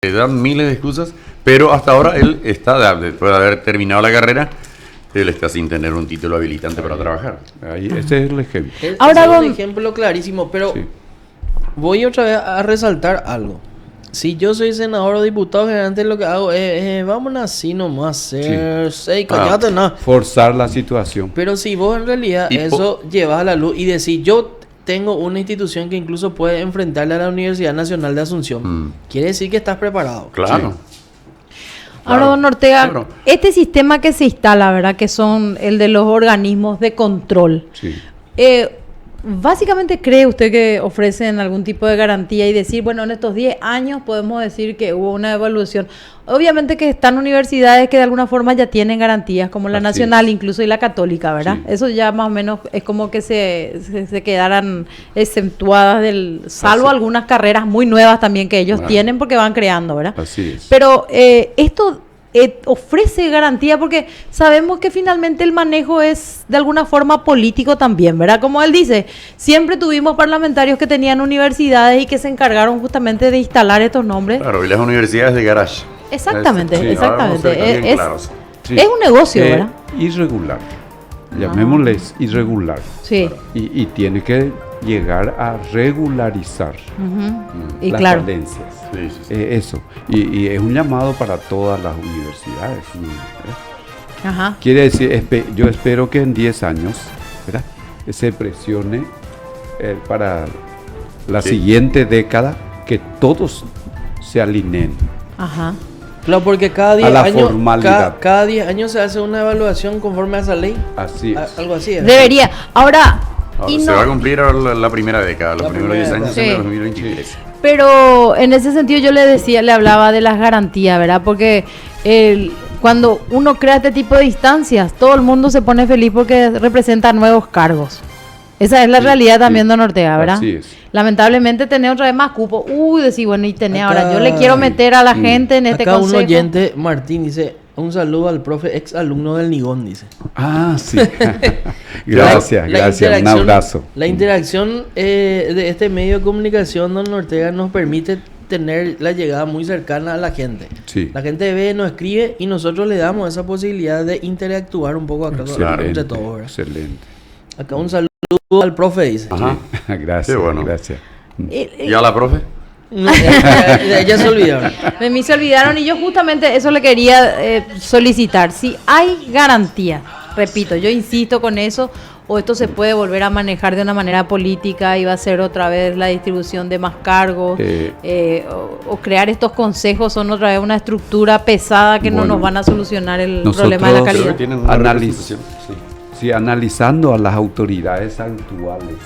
Le dan miles de excusas, pero hasta ahora él está, después de haber terminado la carrera, él está sin tener un título habilitante para trabajar. Ahí, ese es el ejemplo. Ahora, Es un ejemplo clarísimo, pero Sí. voy otra vez a resaltar algo. Si yo soy senador o diputado, generalmente lo que hago es vámonos así nomás, cállate nada. Forzar la situación. Pero si vos en realidad Y eso llevas a la luz y decís, yo tengo una institución que incluso puede enfrentarle a la Universidad Nacional de Asunción, quiere decir que estás preparado. Claro. Ahora, don Ortega, claro. este sistema que se instala, ¿verdad? Que son el de los organismos de control. Sí. Básicamente, ¿cree usted que ofrecen algún tipo de garantía y decir, bueno, en estos 10 años podemos decir que hubo una evaluación? Obviamente que están universidades que de alguna forma ya tienen garantías, como la Así nacional es. incluso y la católica, ¿verdad? Sí. Eso ya más o menos es como que se quedaran exceptuadas salvo Así. algunas carreras muy nuevas también que ellos Bueno. tienen porque van creando, ¿verdad? Así es. Pero esto ofrece garantía porque sabemos que finalmente el manejo es de alguna forma político también, ¿verdad? Como él dice, siempre tuvimos parlamentarios que tenían universidades y que se encargaron justamente de instalar estos nombres. Claro, y las universidades de garage. Exactamente, Sí, exactamente. Ahora vamos a ser bien claros. Sí. Es un negocio, ¿verdad? Irregular. Llamémosles irregular. Sí. Y tiene que llegar a regularizar Y las claro. falencias. Sí, sí, sí. Eso. Y es un llamado para todas las universidades. ¿Verdad? Ajá. Quiere decir, yo espero que en 10 años, ¿verdad?, se presione para la Sí. siguiente década que todos se alineen. Ajá. Claro, porque cada 10 la años, formalidad. cada 10 años se hace una evaluación conforme a esa ley. Así es. Algo así es. Debería. Ahora, Ahora, y se no, va a cumplir ahora la primera década, los La primeros primera 10 años década. en el Sí. 2023. pero en ese sentido yo le hablaba de las garantías, ¿verdad? Porque cuando uno crea este tipo de instancias, todo el mundo se pone feliz porque representa nuevos cargos. Esa es la Sí, realidad también, sí. don Ortega, ¿verdad? Así es. Lamentablemente tener otra vez más cupo. Decir, bueno, y tener Acá- ahora. Yo le quiero meter a la gente en este Acá un consejo. oyente, Martín, dice, un saludo al profe ex alumno del Nigón, dice. Ah, sí. Gracias, La gracias. Un interacción- abrazo. La interacción de este medio de comunicación, don Ortega, nos permite tener la llegada muy cercana a la gente. Sí. La gente ve, nos escribe y nosotros le damos esa posibilidad de interactuar un poco acá entre todos, ¿verdad? Excelente. Acá un saludo al profe, dice. Ajá. Gracias, Qué bueno. gracias. ¿Y a la profe? No, ya se olvidaron. De mí se olvidaron y yo justamente eso le quería solicitar. Si hay garantía, repito, yo insisto con eso, o esto se puede volver a manejar de una manera política y va a ser otra vez la distribución de más cargos, o crear estos consejos son otra vez una estructura pesada que no Bueno, nos van a solucionar el nosotros problema de la Creo que calidad. tienen una representación. Sí. Sí, analizando a las autoridades actuales,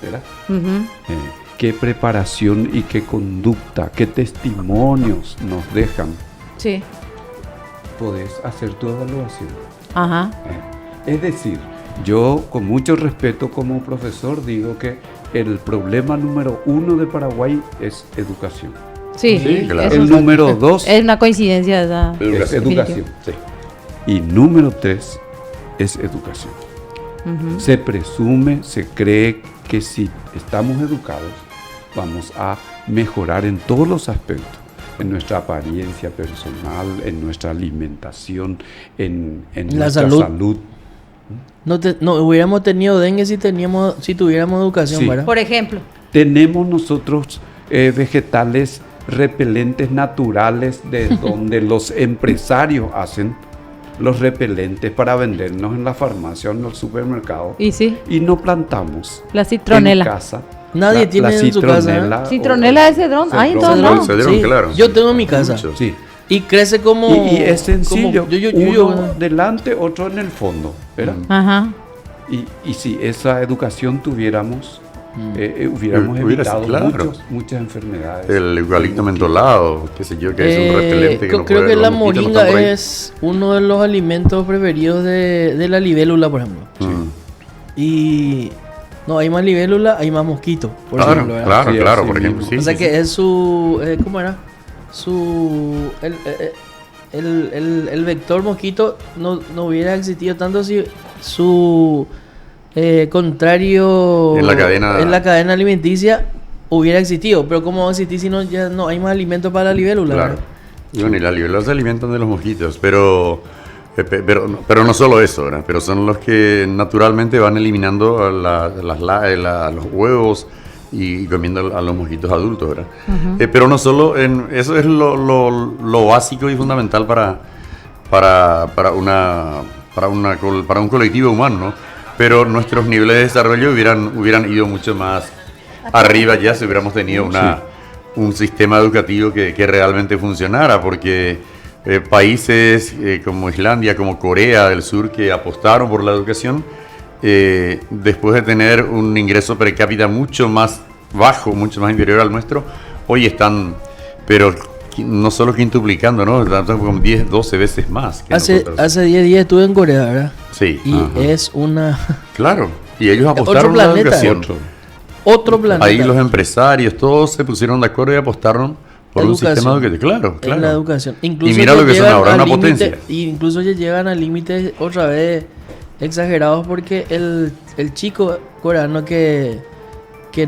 ¿verdad? Ujú. Qué preparación y qué conducta, qué testimonios nos dejan. Sí, Podés hacer tu evaluación. ajá, Es decir, yo con mucho respeto como profesor digo que el problema número 1 de Paraguay es educación. sí, Sí, claro. eso El número 2 es una coincidencia esa. es educación. Sí. Y número 3 es educación. Ujú. Se presume, se cree que si estamos educados, vamos a mejorar en todos los aspectos, en nuestra apariencia personal, en nuestra alimentación, en La nuestra salud. salud. No hubiéramos tenido dengue si tuviéramos educación, Sí. ¿verdad? Por ejemplo, Tenemos nosotros vegetales repelentes naturales de donde los empresarios hacen los repelentes para vendernos en la farmacia o en el supermercado y sí, y no plantamos la en citronela. casa. Nadie tiene en su casa, Citronela de cedrón. Ay, cedrón. entonces no. Cedrón, claro. Yo tengo en mi casa. Muchos. Sí. Y crece como... Y es sencillo, como- uno delante, otro en el fondo, ¿verdad? Ajá. Y si esa educación tuviéramos, hubiéramos Hubiera evitado sido, claro. muchas enfermedades. El eucalipto mentolado, qué sé yo, que es un repelente que no creo puede- que la los mosquitos no moringa están por ahí. es uno de los alimentos preferidos de la libélula, por ejemplo. Y... No, hay más libélula, hay más mosquito, por Claro, ejemplo, ¿verdad? claro, Sí, claro, así por ejemplo. mismo. Sí, O sea sí, que sí. es su... ¿cómo era? El vector mosquito no hubiera existido tanto si su contrario En la cadena- alimenticia hubiera existido. Pero ¿cómo va a existir si no, ya no hay más alimento para la libélula? Claro. ¿verdad? Y bueno, y las libélulas se alimentan de los mosquitos, pero no solo eso, ¿verdad? Pero son los que naturalmente van eliminando a los huevos y comiendo a los mosquitos adultos, ¿verdad? Pero no solo, eso es lo básico y fundamental para un colectivo humano, ¿no? Pero nuestros niveles de desarrollo hubieran ido mucho más arriba ya si hubiéramos tenido un sistema educativo que realmente funcionara, porque países como Islandia, como Corea del Sur, que apostaron por la educación, después de tener un ingreso per cápita mucho más bajo, mucho más inferior al nuestro, hoy están, pero no solo quintuplicando, ¿no? Están como 10, 12 veces más que nosotros. Hace 10 días estuve en Corea, ¿verdad? Sí. Y es una... Claro, y ellos apostaron Otro por la planeta. educación. Otro planeta. Ahí los empresarios, todos se pusieron de acuerdo y apostaron por un Educación. sistema educativo. Claro, En claro. la educación. Incluso Y mira ya lo que son llegan ahora, al una límite- potencia. Incluso ya llegan a límites otra vez exagerados porque el chico coreano que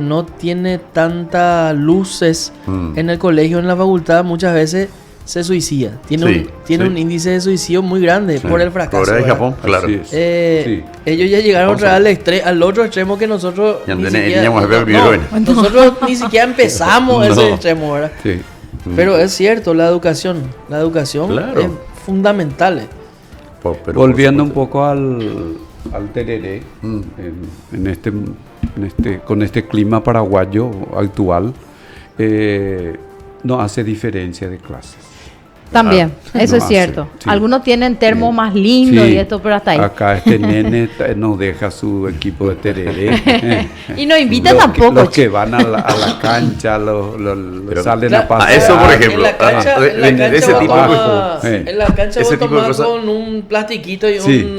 no tiene tantas luces en el colegio, en la facultad, muchas veces se suicida. Tiene Sí, un índice de suicidio muy grande Sí. por el fracaso. Corea y ¿verdad? Japón, claro. Así es. Sí. Ellos ya llegaron Vamos a al otro extremo que nosotros Ya ni tenés- siquiera, teníamos que ver bien. nosotros ni siquiera empezamos No. ese extremo, ¿verdad? Sí. Pero es cierto, la educación Claro. es fundamental. Pero Volviendo por un poco al tereré, con este clima paraguayo actual, no hace diferencia de clases. También, eso no es hace, cierto. sí. Algunos tienen termos más lindos y esto, pero hasta ahí. Acá este nene nos deja su equipo de tereré. Y no invita Los tampoco. Los que van a la cancha, Pero- salen a pasear. eso, por ejemplo, En la cancha, ah, en la de cancha ese vos tipo de tomás- cosas. en la cancha Ese vos tipo de tomás cosas. con un plastiquito y Sí.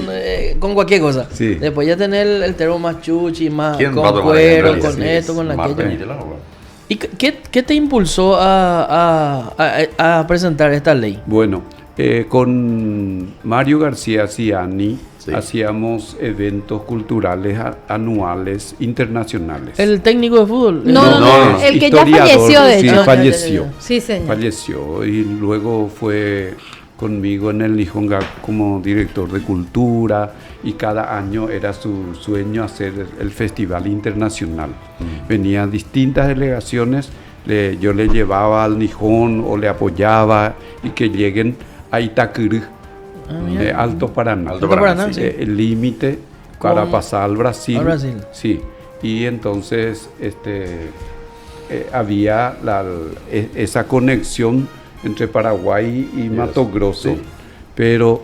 con cualquier cosa. Sí. Después ya tenés el termo más chuchi, más ¿Quién va a con tomar cuero, en realidad? con Sí, esto, con Marta aquello. Miguel Agua. ¿Y qué te impulsó a presentar esta ley? Bueno, con Mario García Ciani Sí. hacíamos eventos culturales anuales internacionales. ¿El técnico de fútbol? No, el que ya historiador, falleció, de sí, hecho. falleció. Sí, señor. Falleció y luego fue conmigo en el Nihonga como director de cultura y cada año era su sueño hacer el festival internacional. Venían distintas delegaciones, yo le llevaba al Nihon o le apoyaba y que lleguen a Itacurú, Alto Paraná. Alto Paraná, sí. El límite para Con- pasar al Brasil. al Brasil. Sí, y entonces había esa conexión entre Paraguay y Mato Grosso, sí. pero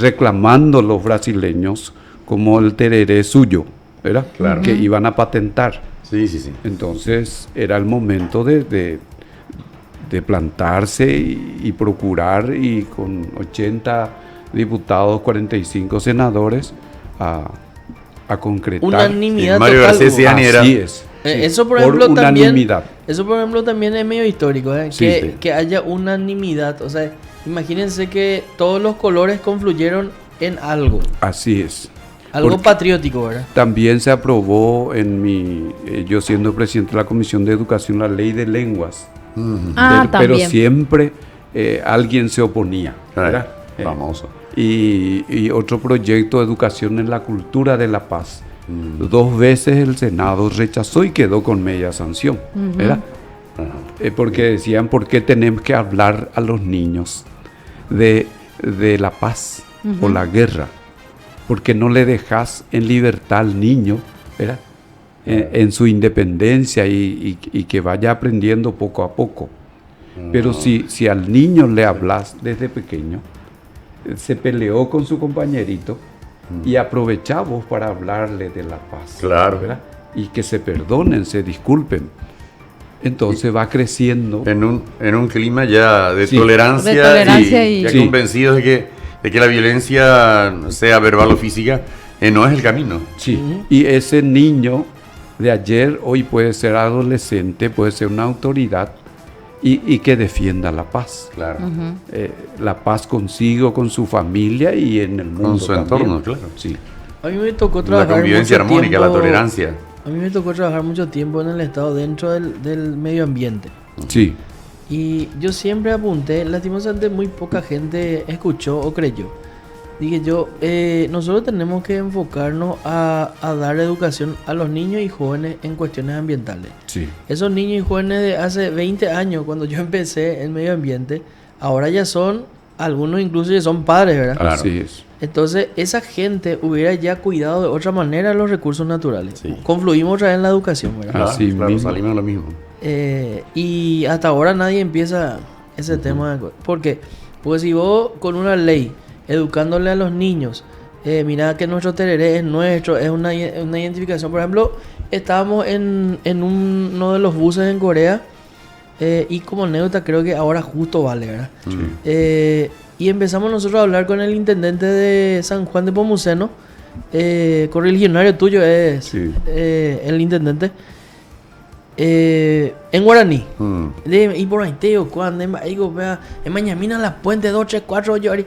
reclamando los brasileños como el tereré suyo, ¿verdad? Claro. Que iban a patentar. Sí, sí, sí. Entonces era el momento de plantarse y procurar, y con 80 diputados, 45 senadores, a concretar. Unanimidad Mario total. García Ciani era- Así es. Eso por ejemplo unanimidad. Eso por ejemplo también es medio histórico, ¿eh? Sí, sí. Que haya unanimidad. O sea, imagínense que todos los colores confluyeron en algo. Así es. Algo Porque patriótico, ¿verdad? también se aprobó yo siendo presidente de la Comisión de Educación, la ley de lenguas. Ah, pero también. siempre alguien se oponía, ¿verdad? Famoso. Y otro proyecto de educación en la cultura de la paz. 2 veces el Senado rechazó y quedó con media sanción, ¿verdad? Porque decían, ¿por qué tenemos que hablar a los niños de la paz o la guerra? Porque no le dejas en libertad al niño, ¿verdad? En su independencia y que vaya aprendiendo poco a poco. Pero si al niño le hablas desde pequeño, se peleó con su compañerito y aprovechamos para hablarle de la paz. Claro. ¿verdad? Y que se perdonen, se disculpen. Entonces va creciendo. En un clima ya de Sí. tolerancia, De tolerancia y- ya Sí. convencidos de que la violencia, sea verbal o física, no es el camino. Sí. Y ese niño de ayer, hoy puede ser adolescente, puede ser una autoridad y que defienda la paz. Claro. La paz consigo, con su familia y en el mundo Con su también. entorno, claro. Sí. A mí me tocó La trabajar convivencia mucho armónica, la tiempo- tolerancia. a mí me tocó trabajar mucho tiempo en el Estado dentro del medio ambiente. Sí, Y yo siempre apunté, lastimosamente muy poca gente escuchó o creyó. Dije yo, nosotros tenemos que enfocarnos a dar educación a los niños y jóvenes en cuestiones ambientales. sí. Esos niños y jóvenes de hace 20 años, cuando yo empecé en medio ambiente, ahora ya son, algunos incluso ya son padres, ¿verdad? Claro. Así es. Entonces, esa gente hubiera ya cuidado de otra manera los recursos naturales. Sí. Confluimos otra vez en la educación, ¿verdad? Claro, Así claro, mismo. salimos de lo mismo. Y hasta ahora nadie empieza ese tema. ¿Por qué? Porque si vos con una ley, educándole a los niños, mira que nuestro tereré es nuestro, es una identificación. Por ejemplo, estábamos en uno de los buses en Corea, y como anécdota creo que ahora justo vale, ¿verdad? Y empezamos nosotros a hablar con el intendente de San Juan de Pomuceno, correligionario tuyo es Sí. El intendente, en guaraní. Mm. Y por ahí te digo, cuando digo, vea, en Mañamina la puente 2, 3, 4, yo. Y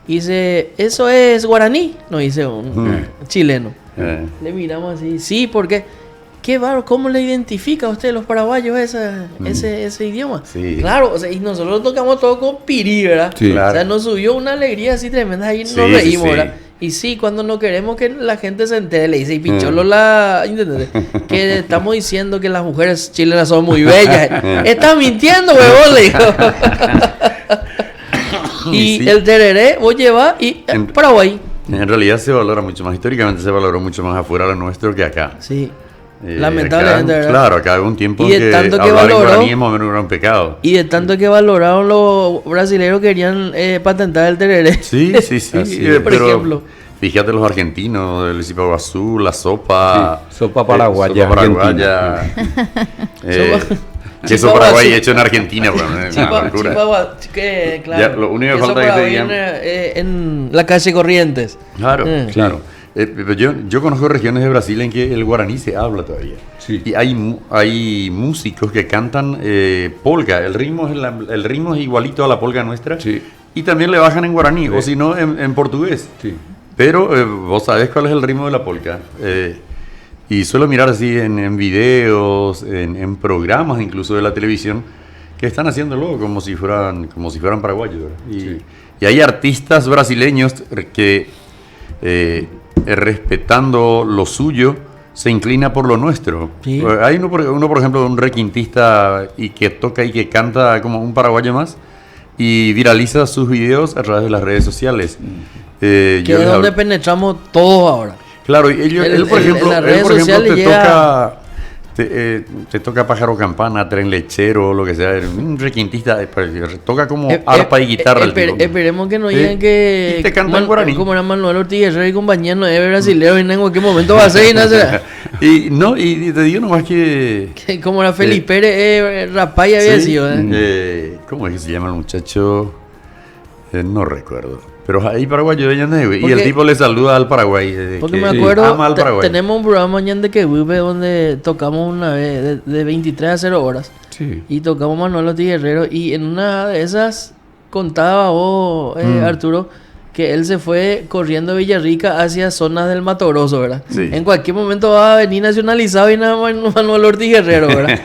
dice, ¿eso es guaraní? No, dice un chileno. Le miramos así, sí, porque qué bárbaro, ¿cómo le identifica a usted los paraguayos ese idioma? Sí. Claro, o sea, y nosotros tocamos todo con pirí, ¿verdad? Sí. Claro. O sea, nos subió una alegría así tremenda, ahí Sí, nos reímos, sí, sí. ¿verdad? Y sí, cuando no queremos que la gente se entere, le dice, y Picholo la intendente, que estamos diciendo que las mujeres chilenas son muy bellas. Estás mintiendo, huevón, le dijo. Y Sí. el tereré vos llevas y En- Paraguay. En realidad se valora mucho más, históricamente se valoró mucho más afuera lo nuestro que acá. Sí. Eh, Lamentablemente, acá, ¿verdad? claro, acá hubo un tiempo Y de en que tanto que hablar en valoró- guaraní es más o menos un pecado. Y de tanto que valoraron los brasileños querían patentar el tereré. Sí, sí, sí. Así es. Por pero ejemplo. fíjate los argentinos, el cipaguazú, la sopa. Sí, sopa paraguaya, sopa paraguaya. Sopa- Queso Chipaguazú. paraguay hecho en Argentina, bueno, es una Chipa- locura. claro. Ya, lo único que Eso falta por es que te ahí digan- en la calle Corrientes. Claro, Sí. claro. Pero yo conozco regiones de Brasil en que el guaraní se habla todavía. Sí. Y hay músicos que cantan polka. El ritmo es igualito a la polka nuestra. Sí. Y también le bajan en guaraní, Sí. o si no, en portugués. Sí. Pero vos sabés cuál es el ritmo de la polka. Y suelo mirar así en videos, en programas incluso de la televisión, que están haciéndolo como si fueran paraguayos, ¿verdad? Sí. Y hay artistas brasileños que, respetando lo suyo, se inclina por lo nuestro. Sí. Hay uno, por ejemplo, un requintista y que toca y que canta como un paraguayo más, y viraliza sus videos a través de las redes sociales. Que Yo es les donde hablo- penetramos todos ahora. Claro, y él, por ejemplo, en las redes te sociales llega- toca te toca pájaro campana, tren lechero, lo que sea, un requintista, toca como arpa y guitarra. el tipo. Esperemos que no Sí. digan que Y te canta en guaraní. como era Manuel Ortiz Herrera y compañía no es brasileño y en cualquier momento va a ser y no será. y te digo nomás que Que como era Felipe Pérez, Rapay había sí, sido, ¿eh? ¿cómo es que se llama el muchacho? No recuerdo. Pero ahí paraguayo de Ñandehue, y Porque- el tipo le saluda al Paraguay. Porque que me acuerdo, ama al Paraguay. tenemos un programa en de Quehuipe donde tocamos una vez de 23 a 0 horas. Sí. Y tocamos Manuel Ortiz Guerrero. Y en una de esas contaba vos, Arturo, que él se fue corriendo de Villarrica hacia zonas del Mato Grosso, ¿verdad? Sí. En cualquier momento va a venir nacionalizado y nada más Manuel Ortiz Guerrero, ¿verdad?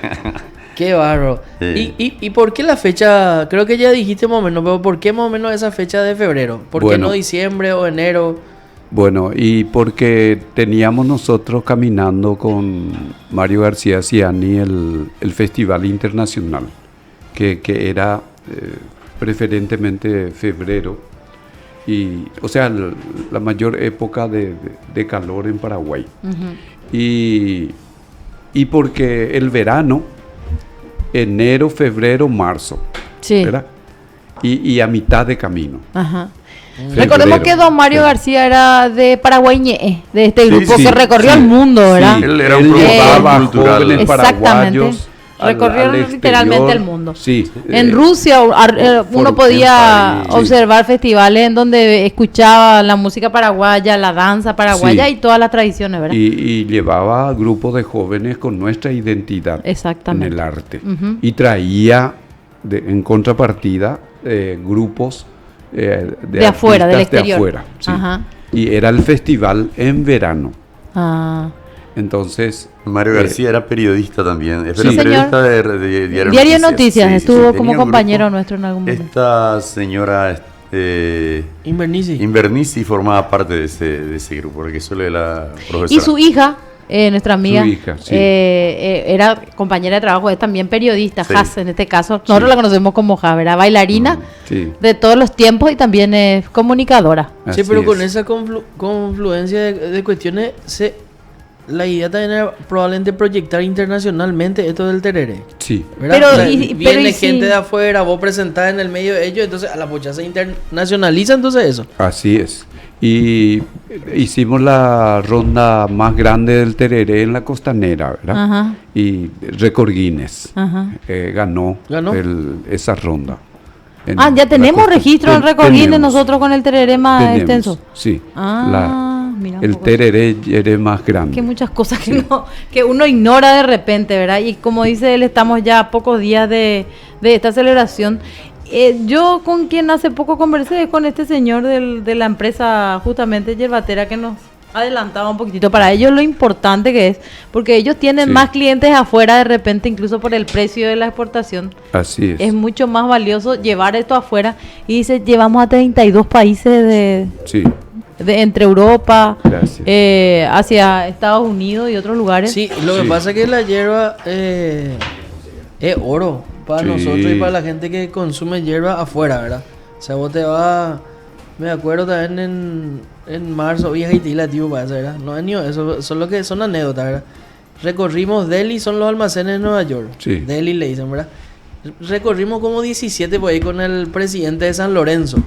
Qué barro. Sí. ¿Y por qué la fecha? Creo que ya dijiste más o menos, pero ¿por qué más o menos esa fecha de febrero? ¿Por qué Bueno. no diciembre o enero? Bueno, y porque teníamos nosotros caminando con Mario García Ciani el Festival Internacional, que era preferentemente febrero, y, o sea, la mayor época de calor en Paraguay. Y porque el verano, enero, febrero, marzo, Sí. ¿verdad? Y a mitad de camino. Ajá. Febrero. Recordemos que don Mario Sí. García era de Paraguay, de este Sí, grupo sí, que recorrió sí. el mundo, ¿verdad? Sí, él era un Él productor llevaba cultural. jóvenes Exactamente. paraguayos Recorrió literalmente el mundo. Sí. En Rusia uno por- podía en París, observar festivales en donde escuchaba la música paraguaya, la danza paraguaya Sí. y todas las tradiciones, ¿verdad? Y llevaba grupos de jóvenes con nuestra identidad Exactamente. en el arte. Ujú. Y traía en contrapartida grupos De afuera, del artistas de exterior. afuera, sí. Ajá. Y era el festival en verano. Ah. Entonces... Mario García era periodista también. Era Sí, periodista de Diario Noticias, Sí, estuvo tenía como un compañero grupo. nuestro en algún momento. Esta señora Invernici. Invernici formaba parte de ese grupo, porque suele la profesora. Y su hija, nuestra amiga, Su hija, sí. era compañera de trabajo, es también periodista, Sí. Has en este caso. Nosotros la conocemos como Has, era bailarina Sí. de todos los tiempos y también es comunicadora. Sí, Así pero con es. esa confluencia de cuestiones, la idea también era probablemente proyectar internacionalmente esto del tereré. Sí. ¿Verdad? Pero O sea, y viene si- gente de afuera, vos presentás en el medio de ellos, entonces a la pucha se internacionaliza entonces eso. Así es. Y hicimos la ronda más grande del tereré en la costanera, ¿verdad? Ajá. Y Record Guinness Ajá. ganó, ¿Ganó? esa ronda. En Ya la tenemos costa- registro en Record Guinness nosotros con el tereré más tenemos, extenso. Sí. Mira un El poco. tereré es más grande. Que muchas cosas que uno ignora de repente, ¿verdad? Y como dice él, estamos ya a pocos días de esta celebración. Yo con quien hace poco conversé con este señor de la empresa justamente Yerbatera que nos adelantaba un poquitito para ellos lo importante que es, porque ellos tienen Sí. más clientes afuera de repente, incluso por el precio de la exportación. Así es. Es mucho más valioso llevar esto afuera. Y dice, llevamos a 32 países Sí. entre Europa, Gracias. hacia Estados Unidos y otros lugares. Sí, lo que Sí. pasa es que la hierba es oro para Sí. nosotros y para la gente que consume hierba afuera, ¿verdad? O sea, vos te vas, me acuerdo también en marzo, vieja y tila, tío, parece, ¿verdad? No es ni eso, solo que son anécdotas, ¿verdad? Recorrimos Delhi, son los almacenes de Nueva York. Sí. Delhi le dicen, ¿verdad? Recorrimos como 17 por ahí con el presidente de San Lorenzo.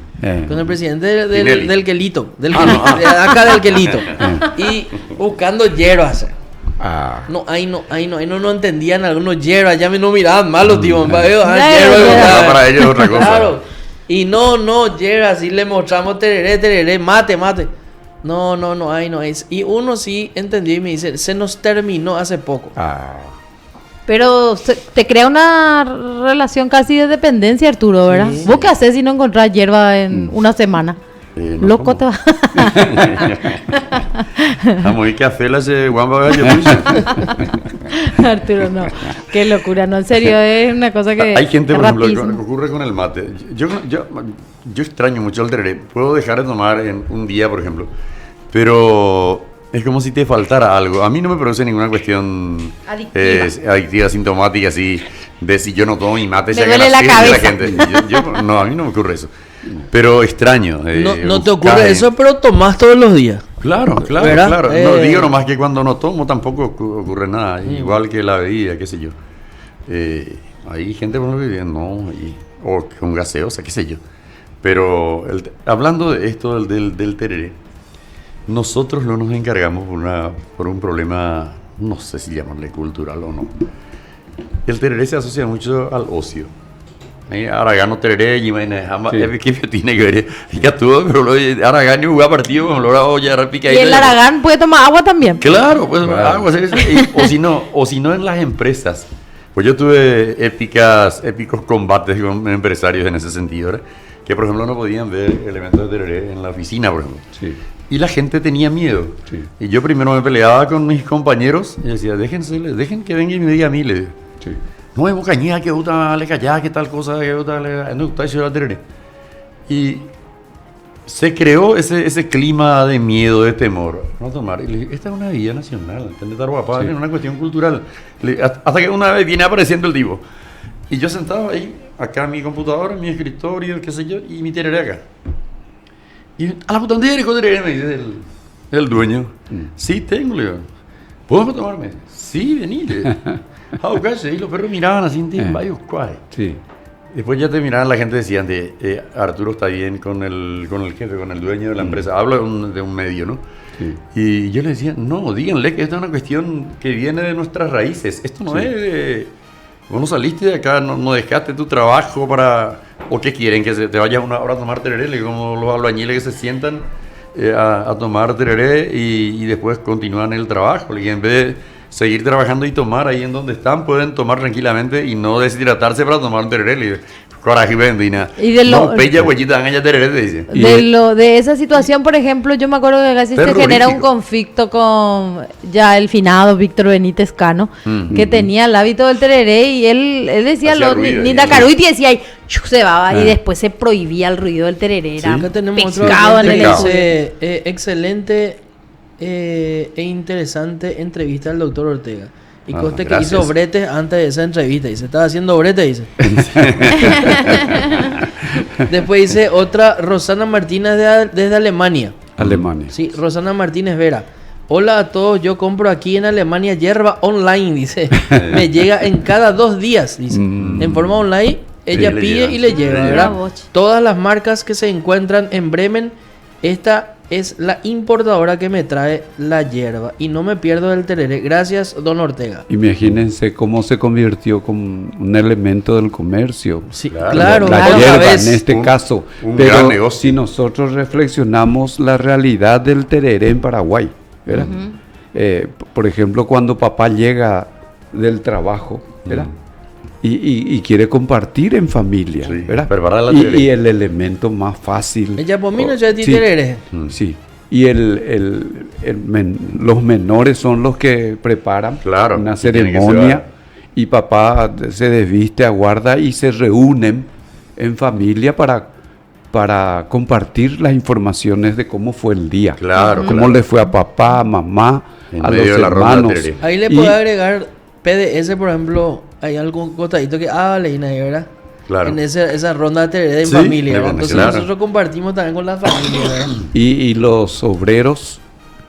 Con el presidente Tinelli. del Quelito. De acá del Quelito. Y buscando hierbas. Ah, No entendían algunos hierbas. Ya me no miraban mal los tíos. Claro, Hierbas. claro. Para ellos es otra cosa. Claro. Y no, hierbas. Y le mostramos tereré, mate. No hay. Y uno sí entendió y me dice, se nos terminó hace poco. Pero te crea una relación casi de dependencia, Arturo, ¿verdad? Sí. ¿Vos qué haces si no encontrás hierba en una semana? No Loco como. te va. Vamos a ir café la se guamba gallo. Arturo, no. Qué locura, no, en serio, es una cosa que Hay gente, es por ejemplo, rapidísimo. que ocurre con el mate. Yo extraño mucho el tereré. Puedo dejar de tomar en un día, por ejemplo, pero es como si te faltara algo. A mí no me produce ninguna cuestión adictiva, sintomática, así, de si yo no tomo mi mate, Me se duele haga la sed de cabeza. gente. No, a mí no me ocurre eso. Pero extraño. No te ocurre buscar- eso, pero tomás todos los días. Claro, ¿Verdad? claro. No digo nomás que cuando no tomo tampoco ocurre nada. Igual que la bebida, qué sé yo. Hay gente por ejemplo, que no, o con gaseosa, qué sé yo. Pero hablando de esto del tereré, nosotros no nos encargamos por un problema, no sé si llamarle cultural o no. El tereré se asocia mucho al ocio. Aragano tereré, y ¿qué tiene que ver? Ya tuvo, pero Aragán y jugar partido con la olla repica. Y el Aragán puede tomar agua también. Claro, pues Claro. agua, o si no en las empresas. Pues yo tuve épicos combates con empresarios en ese sentido, ¿verdad? Que por ejemplo no podían ver elementos de tereré en la oficina, por ejemplo. sí. Y la gente tenía miedo. Sí. Y yo primero me peleaba con mis compañeros y decía, dejen que venga y me diga a mí, le digo. Sí. No es bocañía, que gusta le callá, que tal cosa, que gusta le no gusta eso la tereré. Y se creó ese clima de miedo, de temor, no tomar. Y le dije, esta es una vida nacional, ¿entendés? Estar guapa, Sí. es una cuestión cultural. Hasta que una vez viene apareciendo el tipo. Y yo sentado ahí, acá en mi computadora, en mi escritorio, qué sé yo, y mi tereré acá. Y a la puta, ¿dónde eres con tereré? Me dice el dueño. Sí, tengo, le digo. ¿Puedo tomarme? Sí, vení. le digo. Y los perros miraban así, varios cuajes. Sí. Después ya te miraban, la gente decía, Arturo está bien con el jefe, con el dueño de la empresa. Hablo de un medio, ¿no? Sí. Y yo le decía, no, díganle que esta es una cuestión que viene de nuestras raíces. Esto no Sí. es de... Vos no saliste de acá, no dejaste tu trabajo para... ¿O qué quieren? ¿Que te vayas una hora a tomar tereré? Como los albañiles que se sientan a tomar tereré y después continúan el trabajo. Y en vez de seguir trabajando y tomar ahí en donde están, pueden tomar tranquilamente y no deshidratarse para tomar tereré. coraje vendina. Y de lo- No, pella huellita, hagan ya tereré, te dice. De esa situación, por ejemplo, yo me acuerdo que casi se genera un Terrorífico. conflicto con ya el finado Víctor Benítez Cano, que tenía el hábito del tereré y él decía, Hacía ruido, ni y- Dacaruiti decía, y se va, y después se prohibía el ruido del tereré. Era Acá tenemos otro pescado en oyente el que Pecado. dice, excelente e interesante entrevista al doctor Ortega. Y Ah, conste que gracias. hizo bretes antes de esa entrevista. Dice, estaba haciendo bretes, dice. Después dice otra, Rosana Martínez desde Alemania. Alemania. Sí, Rosana Martínez Vera. Hola a todos, yo compro aquí en Alemania hierba online, dice. Me llega en cada 2 días, dice. En forma online, ella le pide llega. y le lleva, Le ¿verdad? llega. Todas las marcas que se encuentran en Bremen, esta es la importadora que me trae la hierba. Y no me pierdo del tereré. Gracias, don Ortega. Imagínense cómo se convirtió como un elemento del comercio. Sí, Claro, claro, La otra hierba vez. en este Un- caso. un Pero gran negocio. si nosotros reflexionamos la realidad del tereré en Paraguay, ¿verdad? Por ejemplo, cuando papá llega del trabajo, ¿verdad? Y quiere compartir en familia, Sí, ¿verdad? preparar la Y tereré. el elemento más fácil. Ella por mí no Oh, ya ti sí. tereré. Sí. Y los menores son los que preparan Claro, una y tienen que ceremonia cebar. y papá se desviste, aguarda y se reúnen en familia para compartir las informaciones de cómo fue el día. Claro, Cómo claro. le fue a papá, a mamá, En a medio los de la ronda hermanos. tereré. Ahí le Y- puedo agregar PDS, por ejemplo, hay algún costadito que leína ahí, ¿verdad? Claro. En esa ronda de tereré en Sí, familia, de ¿verdad? bueno, Entonces claro. nosotros compartimos también con la familia, ¿verdad? Y los obreros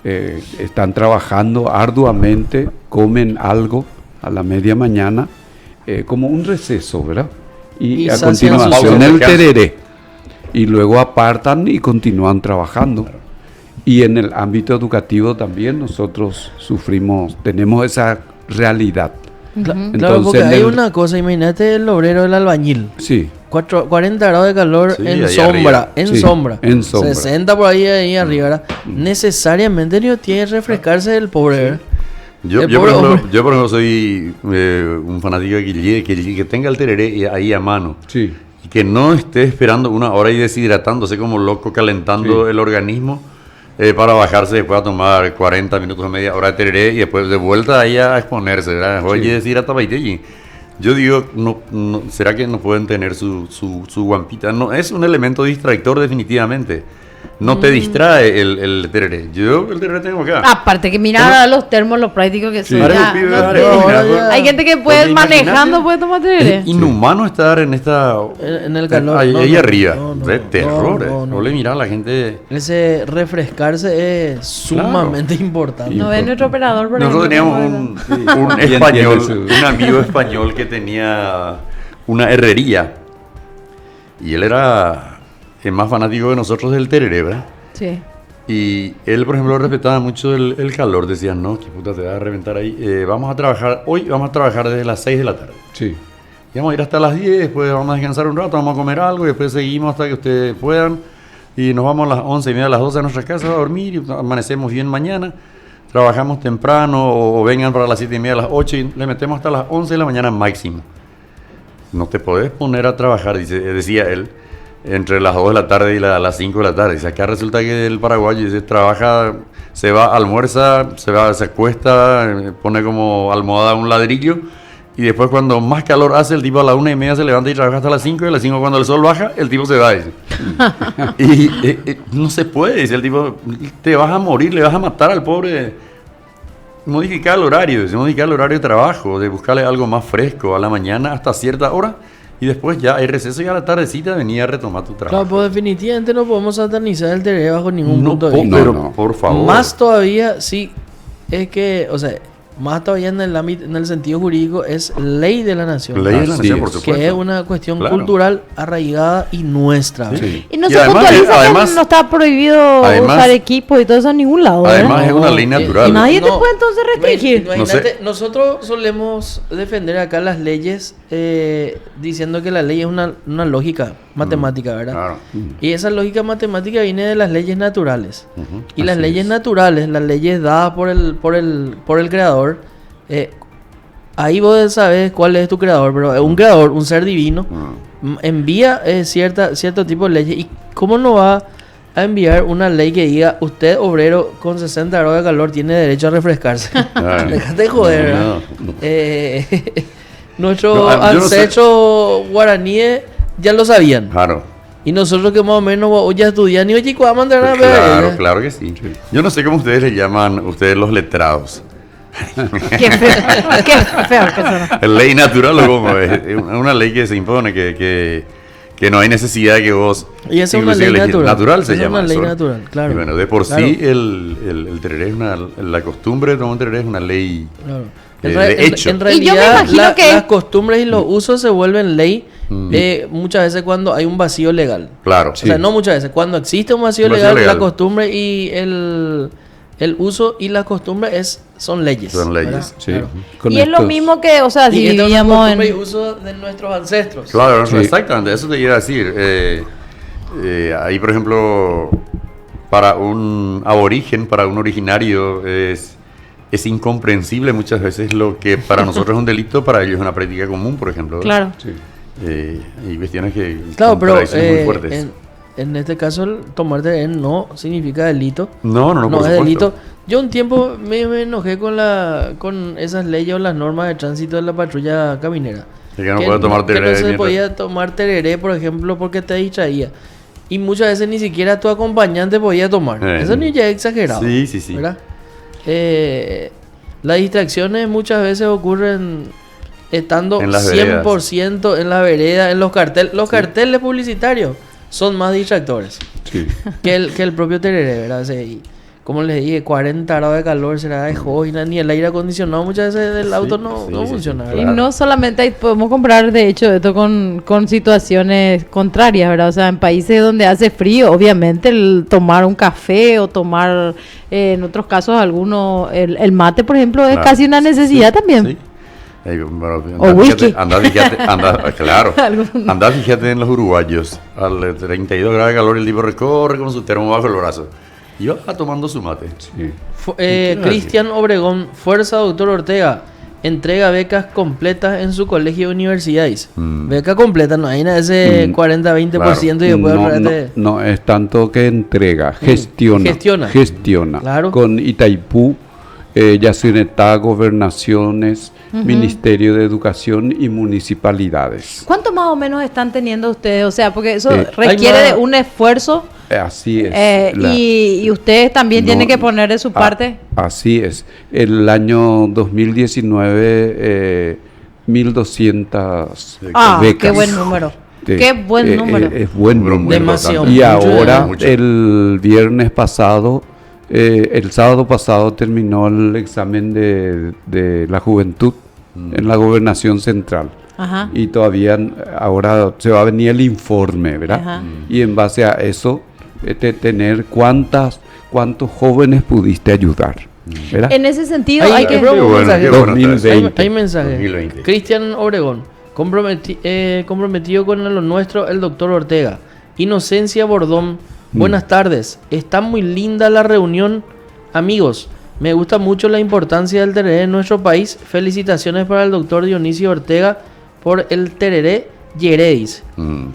están trabajando arduamente, comen algo a la media mañana, como un receso, ¿verdad? Y Y a sacian sus continuación ojos. el tereré. Y luego apartan y continúan trabajando. Y en el ámbito educativo también nosotros tenemos esa realidad. Claro, porque en hay el- una cosa, imagínate el obrero del albañil. Sí, 40 grados de calor Sí, en ahí sombra, arriba. en Sí, sombra. en sombra. 60 por ahí arriba, ¿verdad? Necesariamente no tiene que refrescarse el pobre, ¿verdad? Yo, El yo, por pobre ejemplo, hombre. yo, por ejemplo, soy un fanático de que tenga el tereré ahí a mano. sí. Y que no esté esperando una hora y deshidratándose como loco, calentando Sí. el organismo para bajarse después a tomar 40 minutos o media hora de tereré y después de vuelta ahí a exponerse, ¿verdad? Oye, Sí. deshidrataba y yo digo, ¿será que no pueden tener su guampita? No, es un elemento distractor definitivamente. No te distrae el tereré. Yo el tereré tengo acá. Aparte que mira los termos, lo práctico que son. Ahora ya, los pibes, no ahora sé. imagínate, ya. Hay gente que puede porque manejando, imagínate, puede tomar tereré. Es inhumano estar en esta... En el calor. Ahí, no, ahí no, arriba. no, no, de no, terror. no, no. No le mira a la gente... Ese refrescarse es sumamente importante. No ve nuestro operador, por Nosotros ejemplo, teníamos ¿no? un Bien español, tiene su- un amigo español que tenía una herrería. Y él era el más fanático de nosotros del tereré, ¿verdad? Sí. Y él, por ejemplo, respetaba mucho el calor. Decía, no, qué puta te va a reventar ahí. Vamos a trabajar, hoy vamos a trabajar desde las 6 de la tarde. Sí. Y vamos a ir hasta las 10, después vamos a descansar un rato, vamos a comer algo y después seguimos hasta que ustedes puedan. Y nos vamos a las 11:30, a las 12 a nuestra casa a dormir y amanecemos bien mañana. Trabajamos temprano o vengan para las 7:30, a las 8 y le metemos hasta las 11 de la mañana máximo. No te podés poner a trabajar, decía él, entre las 2 de la tarde y las 5 de la tarde. Dice, acá resulta que el paraguayo dice, trabaja, se va, almuerza, se acuesta, pone como almohada un ladrillo y después cuando más calor hace, el tipo a las 1:30 se levanta y trabaja hasta las 5 y a las 5 cuando el sol baja, el tipo se va. Dice. Y no se puede, dice el tipo, te vas a morir, le vas a matar al pobre. Modificar el horario, de trabajo, de buscarle algo más fresco a la mañana hasta cierta hora y después ya hay receso y a la tardecita venía a retomar tu Claro, trabajo. pues definitivamente no podemos satanizar el tereré bajo ningún No, punto de vista. pero No. por favor. Más todavía, sí, es que, o sea, más todavía en el ámbito, en el sentido jurídico, es ley de la nación. Ley de la Así nación, es. por supuesto. Que es una cuestión Claro. cultural arraigada y nuestra. ¿verdad? Sí. Y no Y se además- puntualiza además- que no está prohibido además- usar equipos y todo eso en ningún lado, ¿verdad? Además es una ley No, natural. y nadie te No, puede entonces restringir. Imagínate, No nosotros solemos defender acá las leyes diciendo que la ley es una lógica matemática, ¿verdad? Claro. Y esa lógica matemática viene de las leyes naturales. Ujú. Y las Así leyes es. naturales, las leyes dadas por el creador, ahí vos sabes cuál es tu creador, pero es un creador, un ser divino, envía cierto tipo de leyes. ¿Y cómo no va a enviar una ley que diga usted, obrero, con 60 grados de calor tiene derecho a refrescarse? Déjate de joder, ¿verdad? Nuestros ancestros guaraníes ya lo sabían. Claro. Y nosotros que más o menos ya estudian y oye, ¿cómo vamos a mandar a ver? Claro, claro que sí. Yo no sé cómo ustedes le llaman, ustedes los letrados. Qué feo que suena. Ley natural o cómo es. Una ley que se impone, que no hay necesidad de que vos... Y esa es una ley natural. Se llama una ley eso. natural, claro. Y bueno, de por claro. sí el tereré es la costumbre de tomar un tereré es una ley Claro. de hecho. En Y yo me realidad, imagino que- las costumbres y los usos se vuelven ley muchas veces cuando hay un vacío legal. Claro. O sea, no muchas veces. Cuando existe un vacío, legal, la costumbre y el uso y la costumbre son leyes. Son leyes. ¿verdad? Sí. Claro. Con Y es lo estos- mismo que, o sea, si Y esta es una vivíamos costumbre y en... uso de nuestros ancestros. Claro, Sí. exactamente, eso te iba a decir. Ahí, por ejemplo, para un aborigen, para un originario, es incomprensible muchas veces lo que para nosotros es un delito, para ellos es una práctica común, por ejemplo. Claro. Sí. Y cuestiones que Claro, son pero tradiciones muy fuertes. en este caso el tomar tereré no significa delito. No, por No es supuesto. delito. Yo un tiempo me enojé con esas leyes o las normas de tránsito de la patrulla caminera. Que no puede tomar tereré Que no se mientras- podía tomar tereré, por ejemplo, porque te distraía. Y muchas veces ni siquiera tu acompañante podía tomar. Eso ni ya es exagerado. Sí, sí, sí. ¿Verdad? Las distracciones muchas veces ocurren estando En las 100% en la vereda, en los carteles. Los carteles publicitarios son más distractores Sí. que el propio tereré, ¿verdad? O sea, y como les dije, 40 grados de calor será de joya, ni el aire acondicionado muchas veces del auto no sí, funciona, sí, ¿verdad? Y Claro. no solamente ahí podemos comprar, de hecho, esto con situaciones contrarias, ¿verdad? O sea, en países donde hace frío, obviamente el tomar un café o tomar, en otros casos, el mate, por ejemplo, es Claro. casi una necesidad también. Sí. Bueno, O whisky. Claro. Algún- Andá, fíjate en los uruguayos. Al 32 grados de calor, el tipo recorre con su termo bajo el brazo. Y va tomando su mate. Sí. Cristian Obregón, Fuerza Doctor Ortega, entrega becas completas en su colegio y universidades. Beca completa, no hay nada de ese 40-20% y después No, realmente- no es tanto que entrega, gestiona. Gestiona. Claro. Con Itaipú, Yacyretá, gobernaciones, Ministerio de Educación y municipalidades. ¿Cuánto más o menos están teniendo ustedes? O sea, porque eso Hay requiere más- de un esfuerzo Así es. y ustedes también No, tienen que poner de su parte. Así es. El año 2019, 1.200 becas. Qué buen número. Sí. Qué buen número. Es buen Número número. muy Demasiado. importante. Y Mucho, ahora, mucho. el viernes pasado, el sábado pasado terminó el examen de la juventud en la gobernación central. Ajá. Y todavía ahora se va a venir el informe, ¿verdad? Ajá. Y en base a eso, tener cuántos jóvenes pudiste ayudar, ¿verdad? En ese sentido Hay- hay que... Qué bueno, mensaje. qué bueno, 2020. Hay mensaje. 2020. Cristian Obregón, comprometido con lo nuestro, el doctor Ortega. Inocencia Bordón, buenas tardes. Está muy linda la reunión, amigos. Me gusta mucho la importancia del tereré en nuestro país. Felicitaciones para el doctor Dionisio Ortega por el tereré Yeredis.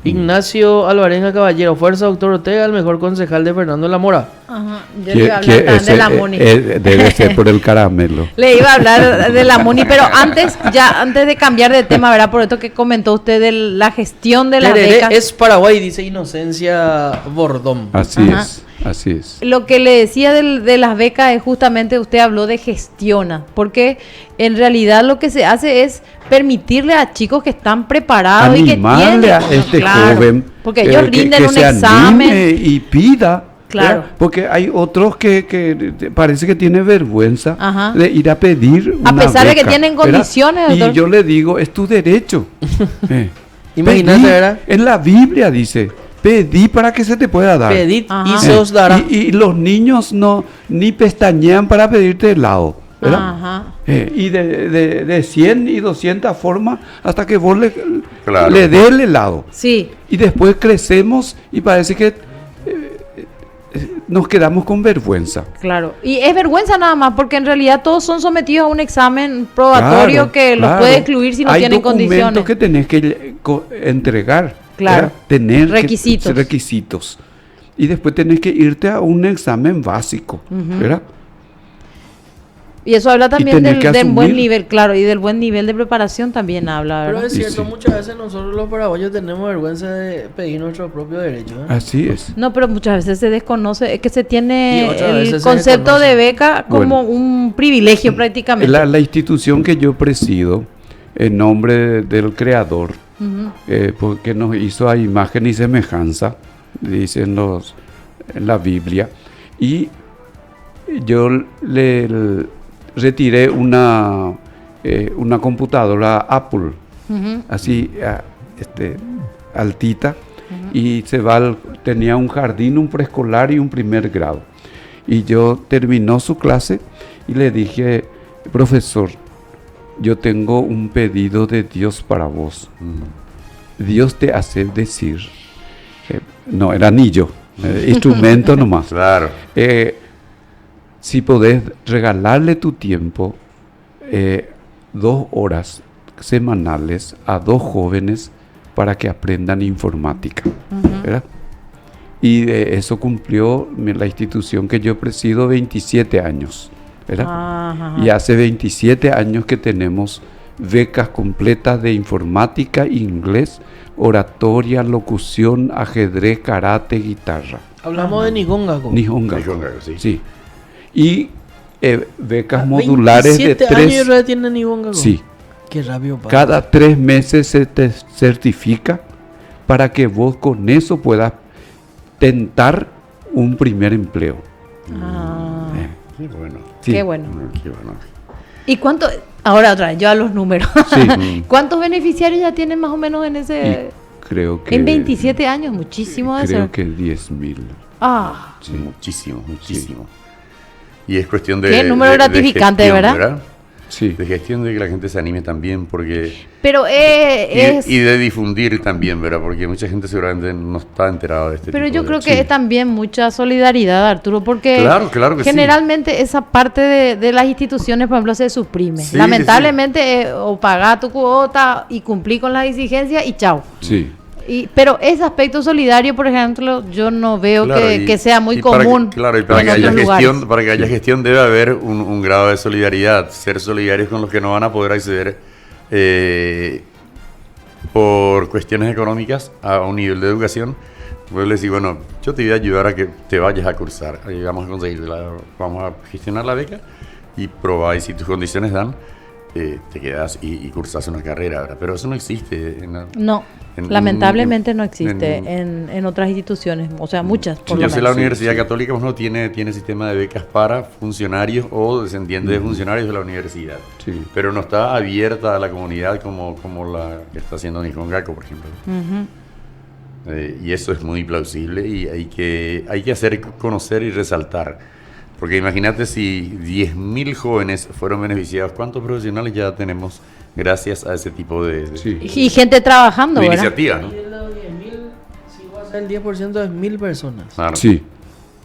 Ignacio Alvarenga Caballero, fuerza doctor Ortega, el mejor concejal de Fernando de la Mora. Ajá. Yo le iba a hablar también ese, de la Muni. debe ser por el caramelo. Le iba a hablar de la Muni, pero antes de cambiar de tema, ¿verdad? Por esto que comentó usted de la gestión de las Tereré becas. es Paraguay, dice Inocencia Bordón. Así Ajá. es, así es. Lo que le decía de las becas es justamente, usted habló de gestiona, porque en realidad lo que se hace es permitirle a chicos que están preparados Animarle y que tienen... a este Claro, joven porque ellos rinden que un se examen. anime y pida. Claro. ¿verdad? Porque hay otros que parece que tiene vergüenza Ajá. de ir a pedir A una pesar de que beca, tienen ¿verdad? condiciones, doctor. Y yo le digo, es tu derecho. Imagínate, Pedí. ¿verdad? En la Biblia dice, pedí para que se te pueda dar. Pedid Ajá. y se os dará. Y los niños no ni pestañean para pedirte helado, ¿verdad? Ajá. Y de 100 y 200 formas hasta que vos Claro. le dé el helado. Sí, Y después crecemos y parece que nos quedamos con vergüenza. Claro, y es vergüenza nada más, porque en realidad todos son sometidos a un examen probatorio Claro, que los claro. puede excluir si no Hay tienen documentos condiciones. que tenés que entregar. Claro. ¿verdad? Tener Requisitos. requisitos. Y después tenés que irte a un examen básico, ¿verdad? Y eso habla también tener que del buen asumir. nivel, claro, y del buen nivel de preparación también habla, Pero ¿verdad? es cierto, Sí. muchas veces nosotros los paraguayos tenemos vergüenza de pedir nuestro propio derecho. ¿eh? Así es. No, pero muchas veces se desconoce, es que se Y tiene otras el veces se concepto de desconoce. beca como Bueno. un privilegio prácticamente. La institución que yo presido, en nombre del Creador, porque nos hizo a imagen y semejanza, dicen en la Biblia, y yo le retiré una computadora Apple, así altita, y tenía un jardín, un preescolar y un primer grado. Y yo terminó su clase y le dije, profesor, yo tengo un pedido de Dios para vos. Dios te hace decir, no, era anillo, instrumento nomás. Claro. Si podés regalarle tu tiempo, 2 horas semanales a 2 jóvenes para que aprendan informática, ¿verdad? Y de eso cumplió la institución que yo presido 27 años, ¿verdad? Ajá. Y hace 27 años que tenemos becas completas de informática, inglés, oratoria, locución, ajedrez, karate, guitarra. Hablamos de Nigongaku. Nihonga. Nihongaku, sí. Sí. Y becas modulares de 27 años 3. ya tiene Nigongaku. Sí. Qué rápido pasa. Cada 3 meses se te certifica para que vos con eso puedas tentar un primer empleo. Ah, Qué bueno. Sí. qué bueno. Qué bueno. ¿Y cuánto? Ahora otra vez, yo a los números. Sí. ¿Cuántos beneficiarios ya tienen más o menos en Y ese? creo que En 27 años, muchísimo de creo ser. que 10.000. Ah, Sí, muchísimo, muchísimo. Y es cuestión de... Qué número gratificante, gestión, ¿verdad? Sí. De gestión, de que la gente se anime también, porque... pero es... Y de difundir también, ¿verdad? Porque mucha gente seguramente no está enterada de este Pero tipo yo de... creo que sí. es también mucha solidaridad, Arturo, porque Claro, claro que sí. generalmente esa parte de las instituciones, por ejemplo, se suprime. Sí, Lamentablemente, o pagá tu cuota y cumplí con las exigencias y chao. Sí. Pero ese aspecto solidario, por ejemplo, yo no veo Claro, que sea muy y para común. claro, y para en que haya otros gestión, lugares. para que haya gestión debe haber un grado de solidaridad, ser solidarios con los que no van a poder acceder por cuestiones económicas a un nivel de educación. Pues le decir, bueno, yo te voy a ayudar a que te vayas a cursar, ahí vamos a conseguir, vamos a gestionar la beca y probar, y si tus condiciones dan, te quedas y cursas una carrera, ¿verdad? Pero eso no existe. No, en- lamentablemente no existe en- en otras instituciones, o sea, muchas. Por Yo lo sé, la menos. Universidad Católica no tiene sistema de becas para funcionarios o descendientes de funcionarios de la universidad. Sí. Pero no está abierta a la comunidad como la que está haciendo Nihongaku, por ejemplo. Ujú. Y eso es muy plausible y hay que hacer conocer y resaltar. Porque imagínate si 10.000 jóvenes fueron beneficiados, ¿cuántos profesionales ya tenemos gracias a ese tipo de Sí. Y gente trabajando, de ¿verdad? iniciativa, ¿no? Y de los 10.000, si va a ser el 10% es 1.000 personas. Claro, Sí.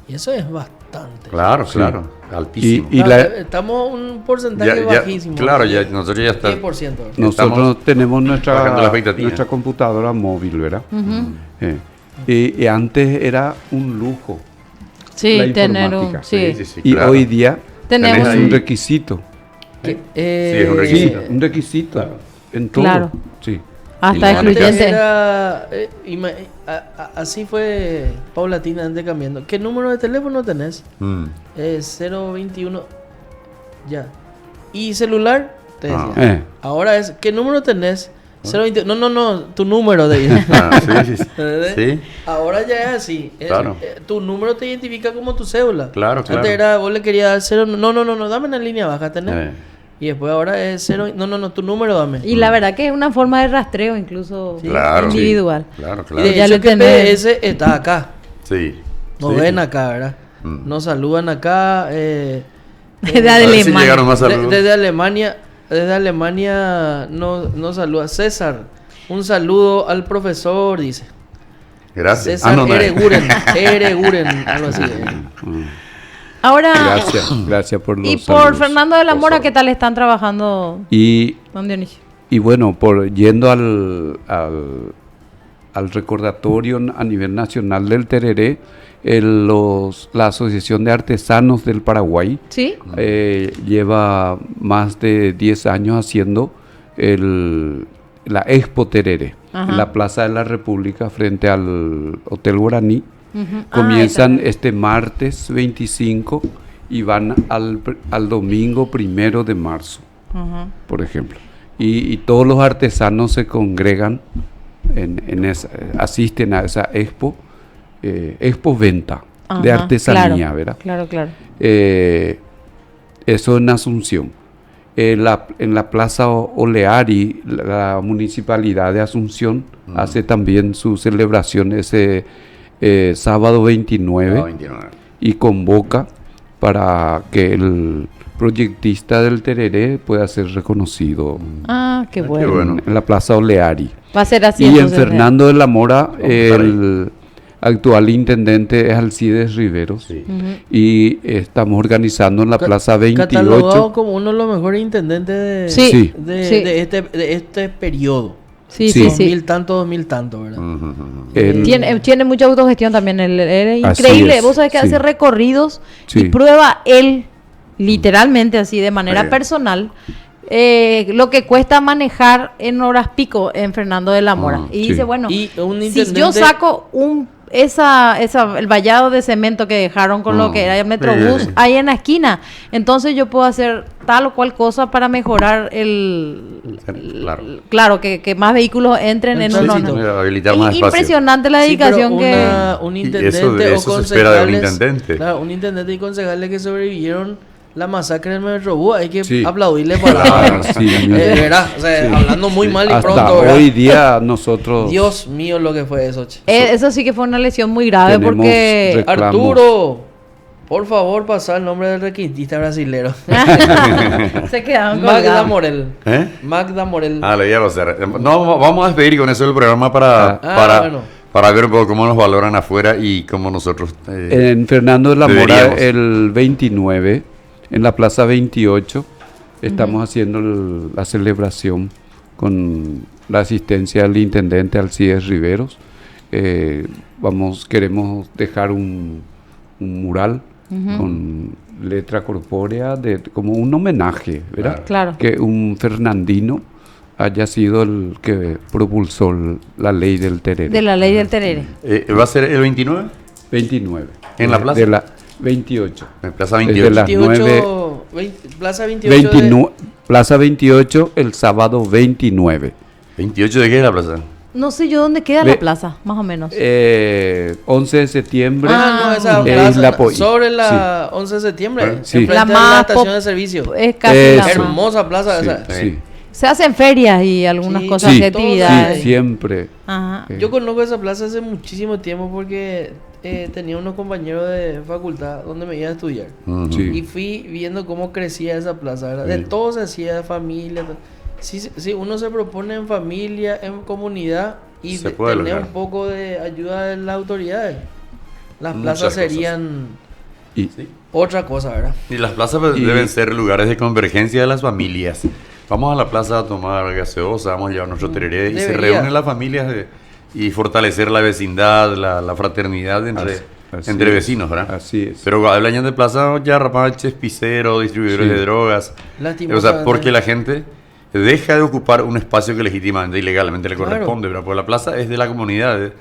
Y eso es bastante. claro, Sí. claro, altísimo. Y Estamos un porcentaje Ya- bajísimo. claro, ¿sí? ya nosotros ya está. 10%. Nosotros Estamos tenemos bajando la expectativa. nuestra computadora móvil, ¿verdad? Y antes era un lujo. Sí, La tener un... informática. Sí. Y claro. hoy día Tenemos es ahí- un requisito. Que, Sí, es un Sí, requisito. un requisito. Claro. En todo. Claro. Sí. hasta Y antes excluyente. era, así fue paulatinamente cambiando. ¿Qué número de teléfono tenés? 021. Ya. ¿Y celular? Te decía. Eh, Ahora es, ¿qué número tenés? 021. No, tu número de Ah, sí, sí, sí. Sí, Ahora ya es así. Claro. Tu número te identifica como tu cédula. Claro, claro. Antes era, vos le querías dar 0. No, dame una línea baja, tenés. Eh. Y después ahora es 0. No, tu número dame. Y la verdad que es una forma de rastreo incluso Claro, sí. individual. Claro, Y claro. de Ya hecho le que tenés. PS está acá. Sí. Nos Sí. ven acá, ¿verdad? Mm. Nos saludan acá. Desde A ver si Alemania. llegaron más saludos. Desde Alemania nos saluda César. Un saludo al profesor, dice. Gracias. César no. Ereguren, algo así. Ahora, Gracias por los y por saludos. Fernando de la Mora, ¿qué tal están trabajando, Y don Dionisio? Y bueno, yendo al recordatorio a nivel nacional del tereré, la Asociación de Artesanos del Paraguay ¿Sí? lleva más de 10 años haciendo la Expo Tereré Ajá. en la Plaza de la República frente al Hotel Guaraní. Ujú. Comienzan Esa. este martes 25 y van al domingo 1 de marzo, Ujú. por ejemplo. Y todos los artesanos se congregan, asisten a esa expo venta de Ajá, artesanía, claro, ¿verdad? Claro. Eso en Asunción. En la Plaza Oleari, la Municipalidad de Asunción hace también su celebración ese sábado 29 y convoca para que el proyectista del tereré pueda ser reconocido Ah, qué Qué bueno. bueno. en la Plaza Oleari. Va a ser así. Y en entonces, Fernando de la Mora, estar el actual intendente es Alcides Riveros. Sí. Ujú. Y estamos organizando en la Plaza Catalogado 28. como uno de los mejores intendentes de, Sí. Sí. Sí. de este periodo. Sí, Sí. sí. 2000 tanto, ¿verdad? El- Tiene mucha autogestión también. Él es Así increíble. es, Vos sabés que sí. hace recorridos y Sí. prueba él, literalmente así, de manera Bien. personal, lo que cuesta manejar en horas pico en Fernando de la Mora. Y sí. dice, bueno, Y un si yo intendente- saco el vallado de cemento que dejaron con lo que era el Metrobús Sí. ahí en la esquina, entonces yo puedo hacer tal o cual cosa para mejorar Claro. que más vehículos entren en Sí, uno. sí, ¿no? habilitar más Es espacio. impresionante la Sí, pero dedicación un Y intendente eso de o eso se espera de un concejales- intendente. Claro, un intendente y concejales que sobrevivieron la masacre del Metrobús, hay que Sí. aplaudirle para Claro, sí, ¿verdad? O sea, sí. hablando muy mal y Hasta pronto, ¿verdad? hoy día nosotros Dios mío, lo que fue eso, che. Eso sí que fue una lesión muy grave Tenemos porque reclamos. Arturo, por favor, pasar el nombre del requintista brasilero. se quedaron Magda colgados. Morel. ¿Eh? Magda Morel. Ah, le iba a pasar. No, vamos a despedir con eso el programa bueno. para ver un poco cómo nos valoran afuera y cómo nosotros... en Fernando de la Mora Deberíamos. el 29, en la Plaza 28, estamos haciendo la celebración con la asistencia del intendente Alcides Riveros. Queremos dejar un mural con letra corpórea como un homenaje, ¿verdad? Claro. Que un fernandino haya sido el que propulsó la ley del tereré. De la ley del terere. ¿Va a ser el 29? 29. ¿En la plaza? De la 28. En Plaza Desde 28. las 28, Plaza 28. 29, Plaza 28 el sábado 29. ¿28 de qué es la plaza? No sé yo dónde queda Ve- la plaza, más o menos. 11 de septiembre. No, esa en plaza, Isla Poí. sobre la 11 de septiembre, Sí. enfrente La de más la estación pop- de servicio. Es casi Eso. la más. Hermosa plaza Sí, esa. sí. Se hacen ferias y algunas Sí, cosas sí, de todo actividades. Sí, siempre. Ajá. Sí. Yo conozco esa plaza hace muchísimo tiempo porque tenía unos compañeros de facultad donde me iba a estudiar. Ujú. Sí. Y fui viendo cómo crecía esa plaza, ¿verdad? De Sí. todo se hacía, de familia. Si uno se propone en familia, en comunidad y Se puede tener lograr. un poco de ayuda de las autoridades, las Muchas plazas cosas. serían Y, otra cosa, ¿verdad? Y las plazas pues, Y- deben ser lugares de convergencia de las familias. Vamos a la plaza a tomar gaseosa, vamos a llevar nuestro tereré y se Debería. reúnen las familias y fortalecer la vecindad, la fraternidad Así entre es. vecinos, ¿verdad? Así es. Pero hablan de plaza ya rapaches, piseros, distribuidores Sí. de drogas. Lastimosamente. O sea, porque la gente deja de ocupar un espacio que legítimamente y legalmente le Claro. corresponde, ¿verdad? Porque la plaza es de la comunidad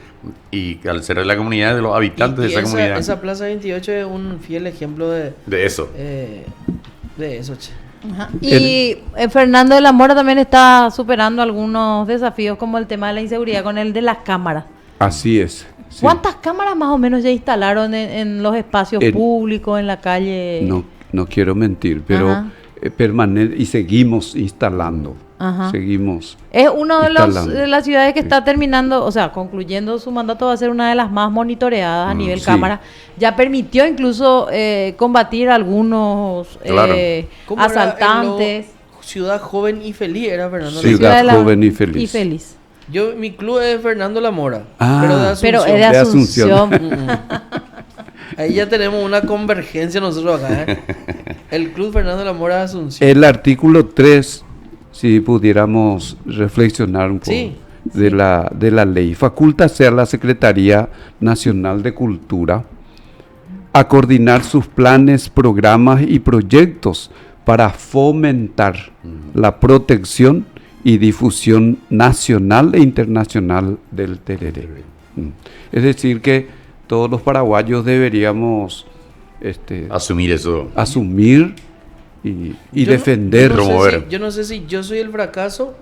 y al ser de la comunidad es de los habitantes de esa comunidad. Esa plaza 28 es un fiel ejemplo De eso. de eso, che. Ajá. Y Fernando de la Mora también está superando algunos desafíos como el tema de la inseguridad con el de las cámaras. Así es. Sí. ¿Cuántas cámaras más o menos ya instalaron en los espacios En- públicos, en la calle? No quiero mentir, pero Ajá. permanente y seguimos instalando. Ajá. Seguimos. Es una instalando. de las ciudades que está terminando, o sea, concluyendo su mandato, va a ser una de las más monitoreadas a nivel sí. cámara. Ya permitió incluso combatir algunos Claro. ¿Cómo era asaltantes. Ciudad joven y feliz era Fernando. Sí. Ciudad joven y feliz. Y feliz. Mi club es Fernando La Mora, Ah, pero de Asunción. Pero es de Asunción. Ahí ya tenemos una convergencia nosotros acá, ¿eh? El club Fernando La Mora de Asunción. El artículo 3, si pudiéramos reflexionar un poco Sí, de la ley, faculta a la Secretaría Nacional de Cultura a coordinar sus planes, programas y proyectos para fomentar la protección y difusión nacional e internacional del tereré. Es decir, que todos los paraguayos deberíamos Asumir eso. asumir y Yo defender. no sé promover. yo no sé si yo soy el fracaso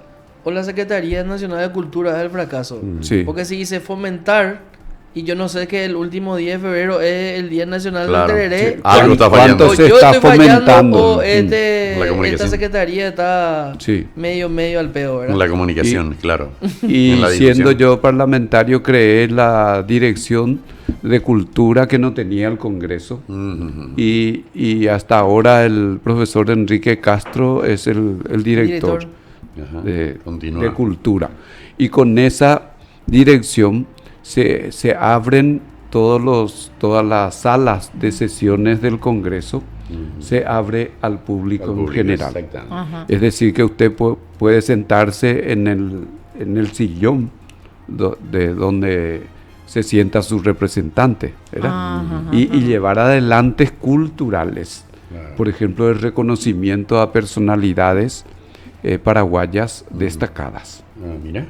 o la Secretaría Nacional de Cultura es el fracaso. Sí. Porque si dice fomentar, y yo no sé que el último 10 de febrero es el Día Nacional Claro, del Tereré. sí. Algo está fallando. ¿Cuánto O se yo está estoy fallando fomentando? o La esta comunicación. secretaría está Sí. medio al pedo, ¿verdad? La comunicación, claro. Y En la siendo difusión. yo parlamentario, creé la dirección de cultura que no tenía el Congreso. Y hasta ahora el profesor Enrique Castro es el director Ajá. de Continúa. de cultura. Y con esa dirección se abren todas las salas de sesiones del Congreso, se abre al público, Al en público, general. exactamente. Ajá. Es decir, que usted puede sentarse en el sillón de donde se sienta su representante, ¿verdad? Ajá, Y llevar adelante culturales. Claro. Por ejemplo, el reconocimiento a personalidades paraguayas destacadas. Ah, mira.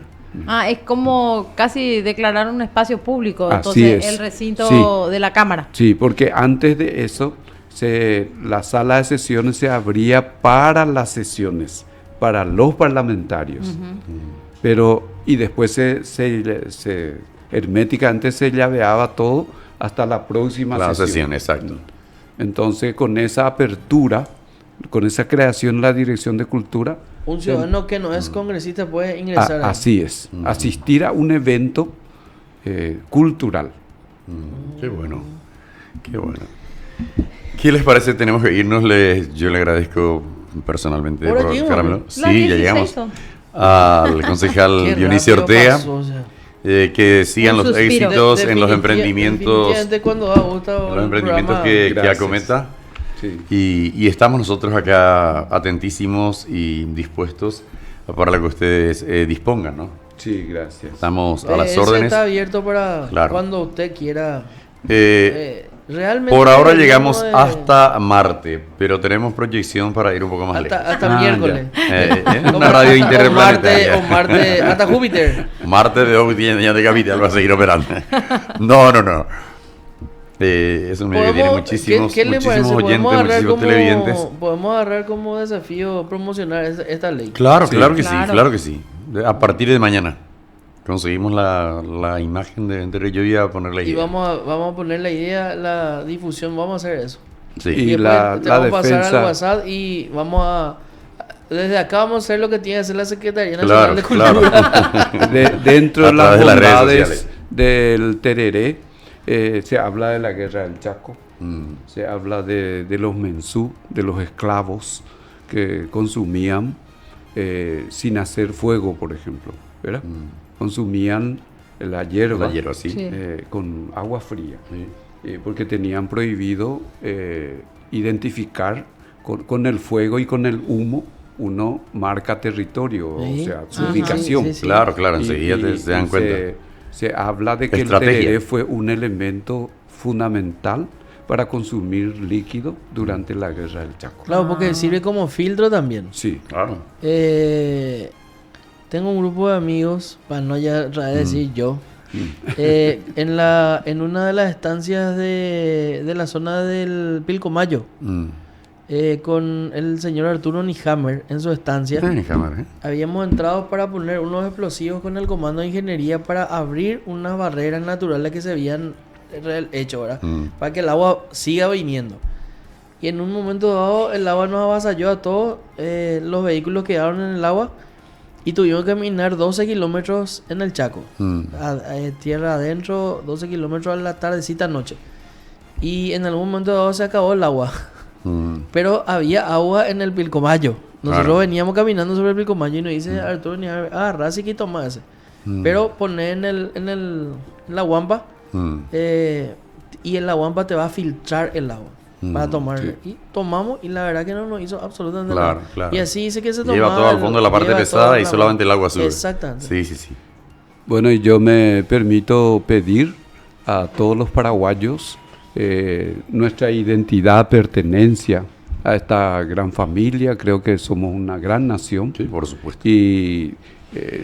Es como casi declarar un espacio público, Así entonces es. el recinto Sí. de la Cámara. Sí, porque antes de eso, la sala de sesiones se abría para las sesiones, para los parlamentarios. Y después se herméticamente se llaveaba todo hasta la próxima La sesión. sesión, exacto. Entonces, con esa apertura, con esa creación de la Dirección de Cultura, Un ciudadano que no es congresista puede ingresar ahí. así es, asistir a un evento cultural. Qué bueno. Qué bueno. ¿Qué les parece? Tenemos que irnos. Yo le agradezco personalmente Ahora por llegamos. Caramelo. Las Sí, ya 16 llegamos. son. Al concejal Qué Dionisio rápido Ortega. pasó, o sea. Que sigan Un los suspiro. éxitos en los Definitiva- emprendimientos. definitivamente cuando da gusto En los el emprendimientos programa. que Gracias. acometa. Sí. Y estamos nosotros acá atentísimos y dispuestos para lo que ustedes dispongan, ¿no? Sí, gracias. Estamos a las Ese órdenes. está abierto para Claro. cuando usted quiera. Realmente Por ahora venimos llegamos de- hasta Marte, pero tenemos proyección para ir un poco más lejos. hasta miércoles. Es una radio interplanetaria. O Marte, hasta Júpiter. Marte de hoy ya de capital va a seguir operando. No. Es un medio que tiene muchísimos, ¿qué le muchísimos parece? oyentes, muchísimos televidentes. Podemos agarrar como desafío promocionar esta ley. Claro, Sí. claro que sí, Claro. claro que sí. A partir de mañana conseguimos la imagen de yo iba a ponerle Y idea. vamos a poner la idea, la difusión, vamos a hacer eso. Sí. Y Y después la te vamos a pasar defensa- al WhatsApp y vamos a... Desde acá vamos a hacer lo que tiene que hacer la Secretaría Claro, Nacional de Cultura. Dentro A de las través de las redes bondades sociales. del tereré, se habla de la guerra del Chaco, Mm. se habla de los mensú, de los esclavos que consumían sin hacer fuego, por ejemplo, ¿verdad? Consumían la hierba, La hierba, sí. Sí. con agua fría, Sí. porque tenían prohibido identificar con el fuego y con el humo, uno marca territorio, Sí. o sea, su Ajá. ubicación. Sí, sí, sí. Claro, claro, Y- enseguida y- se dan y cuenta. Se habla de que Estrategia. el tereré fue un elemento fundamental para consumir líquido durante la guerra del Chaco. Claro, porque sirve como filtro también. Sí, Claro. Tengo un grupo de amigos, para no ya decir yo, en una de las estancias de la zona del Pilcomayo, Mm. con el señor Arturo Nihammer en su estancia. Tiene cámara, ¿eh? Habíamos entrado para poner unos explosivos con el comando de ingeniería para abrir unas barreras naturales que se habían hecho, ¿verdad? Para que el agua siga viniendo. Y en un momento dado el agua nos avasalló a todos, los vehículos quedaron en el agua y tuvimos que caminar 12 kilómetros en el Chaco. Tierra adentro, 12 kilómetros a la tardecita noche. Y en algún momento dado se acabó el agua. Pero había agua en el Pilcomayo. Nosotros Claro. veníamos caminando sobre el Pilcomayo y nos dice Arturo, agarrá así que toma ese. Pero poner en la guampa y en la guampa te va a filtrar el agua para tomar. sí. Y tomamos y la verdad que no nos hizo absolutamente Claro, nada. claro. Y así dice que se tomaba. Lleva todo al fondo de la parte lleva pesada todo y la- solamente el agua sube. Exactamente. Sí, sí, sí. Bueno, y yo me permito pedir a todos los paraguayos nuestra identidad, pertenencia a esta gran familia. Creo que somos una gran nación Sí, por supuesto. y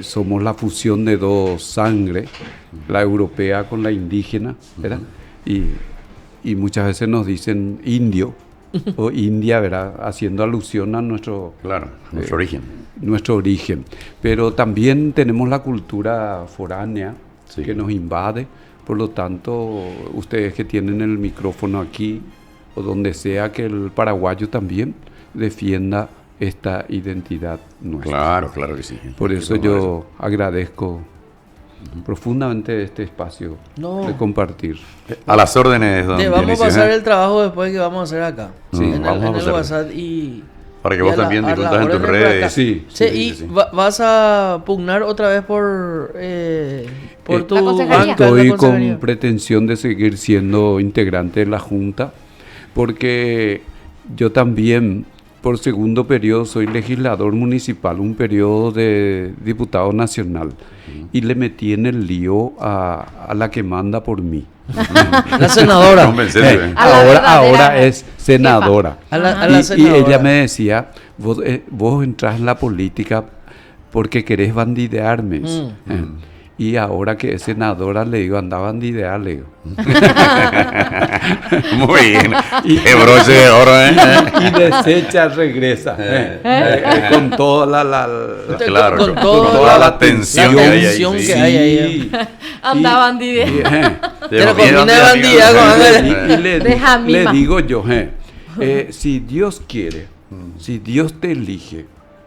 somos la fusión de dos sangres, la europea con la indígena, ¿verdad? Y muchas veces nos dicen indio o india, ¿verdad? Haciendo alusión a Claro, nuestro origen. nuestro origen. Pero también tenemos la cultura foránea Sí. que nos invade. Por lo tanto, ustedes que tienen el micrófono aquí o donde sea, que el paraguayo también defienda esta identidad nuestra. Claro, claro que sí. Por eso yo agradezco profundamente este espacio No. de compartir. A las órdenes, don Te vamos a Dionisio, pasar ¿eh? el trabajo después que vamos a hacer acá. Sí, en vamos a el pasar. WhatsApp y... Para que y vos a la- también a la difundas en tus orden por redes. acá. Sí, Sí, sí, y sí, sí. vas a pugnar otra vez por tu La consejería. banca en la Estoy consejería. con pretensión de seguir siendo integrante de la Junta, porque yo también por segundo periodo soy legislador municipal, un periodo de diputado nacional, y le metí en el lío a la que manda por mí. La senadora. Convencete, ¿eh? A la verdadera ahora es senadora. A la Y senadora. ella me decía, vos entras en la política porque querés bandidearme. Y ahora que es senadora, le digo, anda a bandidear, le digo. Muy bien. Qué broche de oro, ¿eh? Y desecha, regresa. Con toda Claro, con con toda toda la la tensión que hay ahí. tensión sí. que hay ahí. Andaban de Te lo Bien, combina de bien, bandida bien. con Ángel. Deja le mima. digo yo, si Dios quiere, si Dios te elige,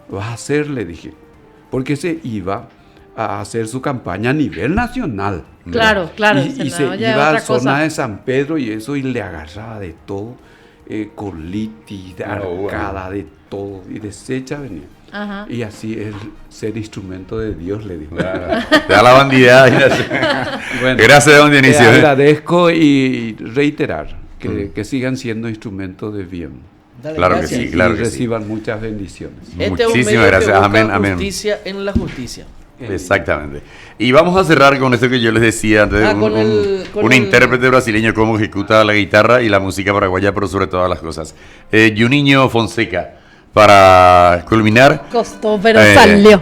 vas a hacer, le dije. Porque se iba a hacer su campaña a nivel nacional. Claro, claro. Y se Senado ya es iba a otra zona cosa. de San Pedro y eso, y le agarraba de todo, colitis, de arcada, de todo, y desecha venía. Ajá. Y así es ser instrumento de Dios, le digo. Te da la bandida. Bueno, Gracias, don te Dionisio. ¿eh? agradezco y reiterar que sigan siendo instrumentos de bien. Dale, Claro que gracias. sí, claro y que sí. reciban muchas bendiciones. Este es un Muchísimas medio gracias. que busca Amén, amén. justicia en la justicia. Exactamente. Y vamos a cerrar con esto que yo les decía antes, con un el- intérprete brasileño cómo ejecuta la guitarra y la música paraguaya, pero sobre todas las cosas. Juninho Fonseca, para culminar... Costó, pero Eh, salió.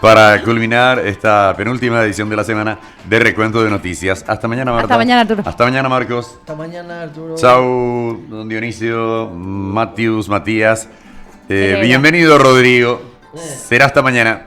Para culminar esta penúltima edición de la semana de Recuento de Noticias. Hasta mañana, Marta. Hasta mañana, Arturo. Hasta mañana, Marcos. Hasta mañana, Arturo. Chau, don Dionisio, Matías. Pereira. Bienvenido, Rodrigo. Será hasta mañana.